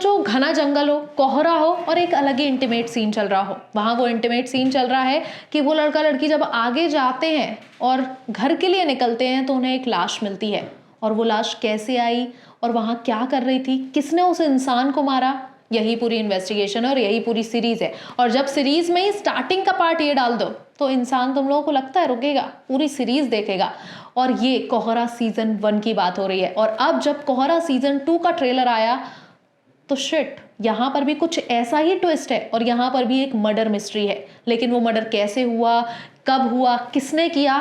सोचो घना जंगल हो, कोहरा हो और एक अलग ही इंटीमेट सीन चल रहा हो। वहाँ वो इंटीमेट सीन चल रहा है कि वो लड़का लड़की जब आगे जाते हैं और घर के लिए निकलते हैं तो उन्हें एक लाश मिलती है, और वो लाश कैसे आई और वहाँ क्या कर रही थी, किसने उस इंसान को मारा, यही पूरी इन्वेस्टिगेशन है और यही पूरी सीरीज है। और जब सीरीज में ही स्टार्टिंग का पार्ट ये डाल दो तो इंसान, तुम लोगों को लगता है रुकेगा, पूरी सीरीज देखेगा। और ये कोहरा सीजन 1 की बात हो रही है। और अब जब कोहरा सीजन 2 का ट्रेलर आया तो शिट, यहाँ पर भी कुछ ऐसा ही ट्विस्ट है और यहाँ पर भी एक मर्डर मिस्ट्री है। लेकिन वो मर्डर कैसे हुआ, कब हुआ, किसने किया,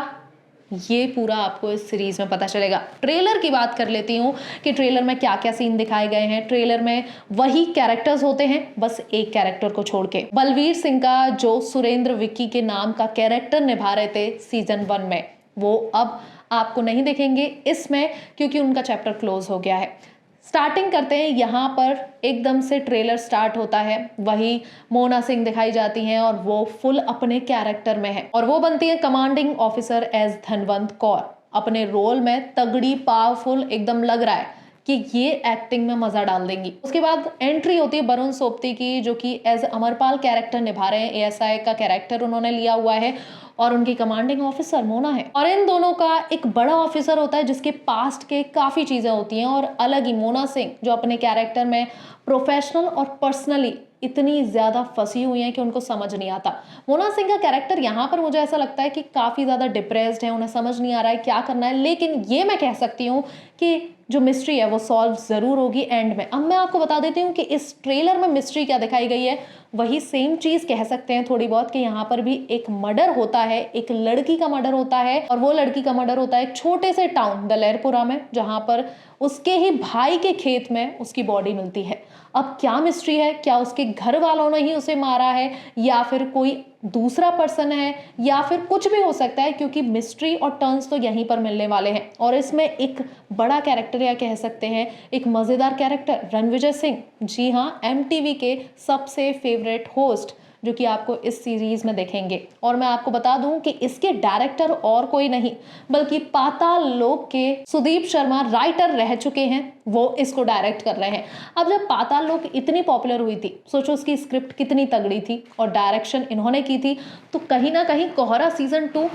ये पूरा आपको इस सीरीज में पता चलेगा। ट्रेलर की बात कर लेती हूँ कि ट्रेलर में क्या क्या सीन दिखाए गए हैं। ट्रेलर में वही कैरेक्टर्स होते हैं, बस एक कैरेक्टर को छोड़ के। बलवीर सिंह का जो सुरेंद्र विक्की के नाम का कैरेक्टर निभा रहे थे सीजन 1 में, वो अब आपको नहीं दिखेंगे इसमें, क्योंकि उनका चैप्टर क्लोज हो गया है। स्टार्टिंग करते हैं, यहाँ पर एकदम से ट्रेलर स्टार्ट होता है, वही मोना सिंह दिखाई जाती हैं और वो फुल अपने कैरेक्टर में है और वो बनती है commanding officer as Dhanwant Kaur. अपने रोल में तगड़ी, पावरफुल एकदम लग रहा है कि ये एक्टिंग में मजा डाल देंगी। उसके बाद एंट्री होती है वरुण सोपती की, जो कि एज अमरपाल कैरेक्टर निभा रहे हैं। एएसआई का कैरेक्टर उन्होंने लिया हुआ है और उनकी कमांडिंग ऑफिसर मोना है। और इन दोनों का एक बड़ा ऑफिसर होता है जिसके पास्ट के काफी चीजें होती हैं, और अलग ही मोना सिंह जो अपने कैरेक्टर में प्रोफेशनल और पर्सनली इतनी ज्यादा फंसी हुई हैं कि उनको समझ नहीं आता। मोना सिंह का कैरेक्टर यहाँ पर मुझे ऐसा लगता है कि काफी ज्यादा डिप्रेस्ड है, उन्हें समझ नहीं आ रहा है क्या करना है। लेकिन ये मैं कह सकती हूँ कि जो मिस्ट्री है वो सॉल्व जरूर होगी एंड में। अब मैं आपको बता देती हूँ कि इस ट्रेलर में मिस्ट्री क्या दिखाई गई है। वही सेम चीज कह सकते हैं थोड़ी बहुत, कि यहाँ पर भी एक मर्डर होता है, एक लड़की का मर्डर होता है, और वो लड़की का मर्डर होता है एक छोटे से टाउन दलेरपुरा में, जहां पर उसके ही भाई के खेत में उसकी बॉडी मिलती है। अब क्या मिस्ट्री है, क्या उसके घर वालों ने ही उसे मारा है या फिर कोई दूसरा पर्सन है, या फिर कुछ भी हो सकता है, क्योंकि मिस्ट्री और टर्न्स तो यहीं पर मिलने वाले हैं। और इसमें एक बड़ा कैरेक्टर या कह सकते हैं एक मजेदार कैरेक्टर, रणविजय सिंह, जी हाँ, एमटीवी के सबसे फेवरेट होस्ट, जो कि आपको इस सीरीज में देखेंगे। और मैं आपको बता दूं कि इसके डायरेक्टर और कोई नहीं बल्कि पाताल लोक के सुदीप शर्मा राइटर रह चुके हैं, वो इसको डायरेक्ट कर रहे हैं। अब जब पाताल लोक इतनी पॉपुलर हुई थी, सोचो उसकी स्क्रिप्ट कितनी तगड़ी थी और डायरेक्शन इन्होंने की थी, तो कहीं ना कहीं कोहरा सीजन 2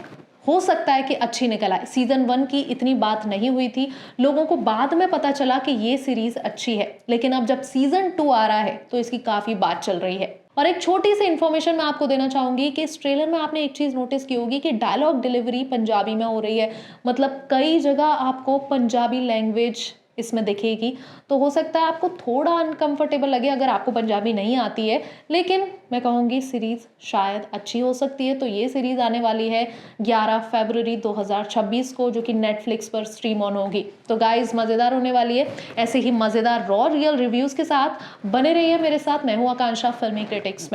हो सकता है कि अच्छी निकल आए। सीजन 1 की इतनी बात नहीं हुई थी, लोगों को बाद में पता चला कि ये सीरीज अच्छी है, लेकिन अब जब सीजन 2 आ रहा है तो इसकी काफी बात चल रही है। और एक छोटी सी इन्फॉर्मेशन मैं आपको देना चाहूंगी कि इस ट्रेलर में आपने एक चीज नोटिस की होगी कि डायलॉग डिलीवरी पंजाबी में हो रही है। मतलब कई जगह आपको पंजाबी लैंग्वेज इसमें दिखेगी, तो हो सकता है आपको थोड़ा अनकंफर्टेबल लगे अगर आपको पंजाबी नहीं आती है, लेकिन मैं कहूँगी सीरीज शायद अच्छी हो सकती है। तो ये सीरीज आने वाली है 11 फरवरी 2026 को, जो कि नेटफ्लिक्स पर स्ट्रीम ऑन होगी। तो गाइज मज़ेदार होने वाली है। ऐसे ही मज़ेदार रॉ रियल रिव्यूज़ के साथ बने रहिए मेरे साथ। मैं हूँ आकांक्षा फिल्मी क्रिटिक्स में।